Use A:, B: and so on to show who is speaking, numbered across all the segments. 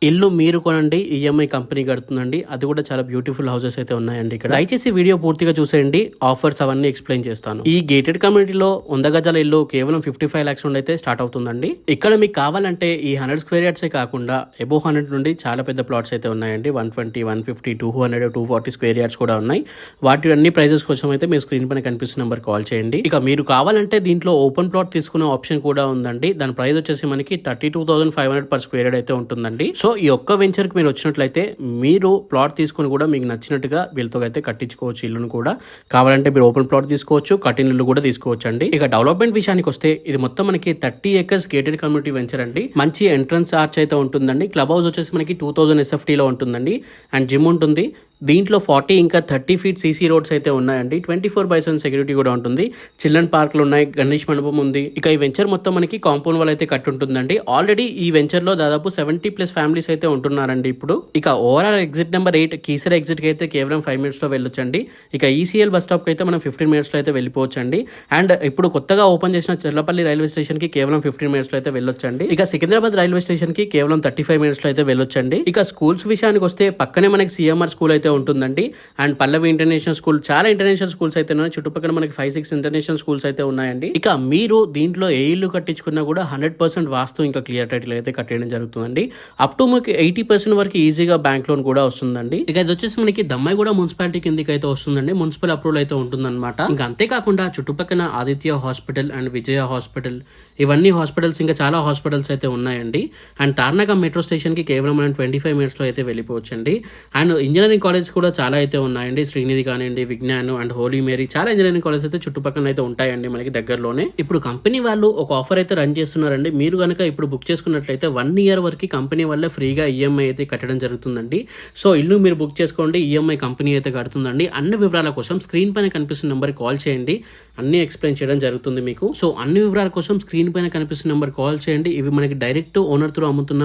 A: ఇల్లు మీరు కొనండి, ఈఎంఐ కంపెనీ కడుతుందండి. అది కూడా చాలా బ్యూటిఫుల్ హౌసెస్ అయితే ఉన్నాయండి ఇక్కడ. దయచేసి వీడియో పూర్తిగా చూసేయండి, ఆఫర్స్ అవన్నీ ఎక్స్ప్లెయిన్ చేస్తాను. ఈ గేటెడ్ కమ్యూనిటీలో 100 గజాల ఇల్లు కేవలం 55 lakhs నుండి అయితే స్టార్ట్ అవుతుందండి. ఇక్కడ మీకు కావాలంటే ఈ 100 square yards కాకుండా అబోవ్ 100 నుండి చాలా పెద్ద ప్లాట్స్ అయితే ఉన్నాయండి. 120, 150, 200, 240 square yards కూడా ఉన్నాయి. వాటి అన్ని ప్రైజెస్ కోసం అయితే మీరు స్క్రీన్ పైన కనిపిస్తున్న నెంబర్ కాల్ చేయండి. ఇక మీరు కావాలంటే దీంట్లో ఓపెన్ ప్లాట్ తీసుకునే ఆప్షన్ కూడా ఉందండి. దాని ప్రైస్ వచ్చేసి మనకి 32,500 per square yard అయితే ఉంటుందండి. సో ఈ ఒక్క వెంచర్కి మీరు వచ్చినట్లయితే మీరు ప్లాట్ తీసుకుని కూడా మీకు నచ్చినట్టుగా వీళ్ళతో అయితే కట్టించుకోవచ్చు ఇల్లును కూడా. కావాలంటే మీరు ఓపెన్ ప్లాట్ తీసుకోవచ్చు, కట్టిన ఇల్లు కూడా తీసుకోవచ్చు అండి. ఇక డెవలప్మెంట్ విషయానికి వస్తే ఇది మొత్తం మనకి 30 acres గేటెడ్ కమ్యూనిటీ వెంచర్ అండి. మంచి ఎంట్రన్స్ ఆర్చ్ అయితే ఉంటుందండి. క్లబ్ హౌస్ వచ్చేసి మనకి 2000 SFT లో ఉంటుందండి. అండ్ జిమ్ ఉంటుంది. దీంట్లో 40 ఇంకా 30 feet CC రోడ్స్ అయితే ఉన్నాయండి. 24/7 సెక్యూరిటీ కూడా ఉంటుంది. చిల్డ్రన్ పార్క్లు ఉన్నాయి, గణేష్ మండపం ఉంది. ఇక ఈ వెంచర్ మొత్తం మనకి కాంపౌండ్ వాల్ అయితే కట్టి ఉంటుందండి. ఆల్రెడీ ఈ వెంచర్ లో దాదాపు 70+ ఫ్యామిలీస్ అయితే ఉంటున్నారండి ఇప్పుడు. ఇక overall exit number 8 Keesara exit కి అయితే కేవలం 5 minutes లో వెళ్ళొచ్చండి. ఇక ECL బస్ స్టాప్ కి అయితే మనం 15 minutes లో అయితే వెళ్ళిపోవచ్చండి. అండ్ ఇప్పుడు కొత్తగా ఓపెన్ చేసిన చెర్లపల్లి రైల్వే స్టేషన్ కి కేవలం 15 minutes లో అయితే వెళ్ళొచ్చండి. ఇక సికింద్రాబాద్ రైల్వే స్టేషన్ కి కేవలం 35 minutes లో అయితే వెళ్ళొచ్చండి. ఇక స్కూల్స్ విషయానికి వస్తే పక్కనే మనకి CMR స్కూల్ అయితే ఉంటుందండి. అండ్ పల్లవి ఇంటర్నేషనల్ స్కూల్, చాలా ఇంటర్నేషనల్ స్కూల్స్ అయితే ఉన్నాయి. చుట్టుపక్కల మనకి 5-6 ఇంటర్నేషనల్ స్కూల్స్ అయితే ఉన్నాయండి. ఇక మీరు దీంట్లో ఏ ఇల్లు కట్టించుకున్నా కూడా 100% వాస్తు ఇంకా క్లియర్ టైటిల్ అయితే కట్టేయడం జరుగుతుందండి. అప్ టు మనకి 80% వరకు ఈజీగా బ్యాంక్ లోన్ కూడా వస్తుందండి. ఇక ఇది వచ్చేసి మనకి దమ్మాయిగూడ మున్సిపాలిటీ కిందకి అయితే వస్తుందండి. మున్సిపల్ అప్రూవల్ అయితే ఉంటుందన్నమాట. ఇంకా అంతేకాకుండా చుట్టుపక్కల Aditya hospital and Vijaya hospital, ఇవన్నీ హాస్పిటల్స్, ఇంకా చాలా హాస్పిటల్స్ అయితే ఉన్నాయండి. అండ్ తార్నాక మెట్రో స్టేషన్ కి కేవలం మనం 25 minutes లో అయితే వెళ్ళిపోవచ్చండి. అండ్ ఇంజనీరింగ్ కాలేజ్ కూడా చాలా అయితే ఉన్నాయండి. శ్రీనిధి కానివ్వండి, విజ్ఞాన్ అండ్ హోలీ మేరీ, చాలా ఇంజనీరింగ్ కాలేజ్ అయితే చుట్టుపక్కల అయితే ఉంటాయండి మనకి దగ్గరలోనే. ఇప్పుడు కంపెనీ వాళ్ళు ఒక ఆఫర్ అయితే రన్ చేస్తున్నారండి. మీరు కనుక ఇప్పుడు బుక్ చేసుకున్నట్లయితే 1 year వరకు కంపెనీ వల్ల ఫ్రీగా ఈఎంఐ అయితే కట్టడం జరుగుతుందండి. సో ఇల్లు మీరు బుక్ చేసుకోండి, ఈఎంఐ కంపెనీ అయితే కడుతుందండి. అన్ని వివరాల కోసం స్క్రీన్ పైన కనిపిస్తున్న నెంబర్ కాల్ చేయండి, అన్ని ఎక్స్ప్లెయిన్ చేయడం జరుగుతుంది మీకు. సో అన్ని వివరాల కోసం స్క్రీన్ పైన కనిపిస్తున్న నెంబర్ కాల్ చేయండి. ఇవి మనకి డైరెక్ట్ ఓనర్ తో అమ్ముతున్న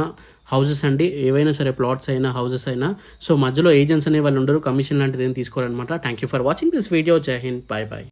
A: హౌసెస్ అండి. ఏవైనా సరే ప్లాట్స్ అయినా హౌసెస్ అయినా. సో మధ్యలో ఏజెంట్స్ అనే వాళ్ళు ఉండరు, కమిషన్ లాంటిది ఏం తీసుకోవాలన్నమాట. Thank you for watching this video. జై హింద్, బై బై.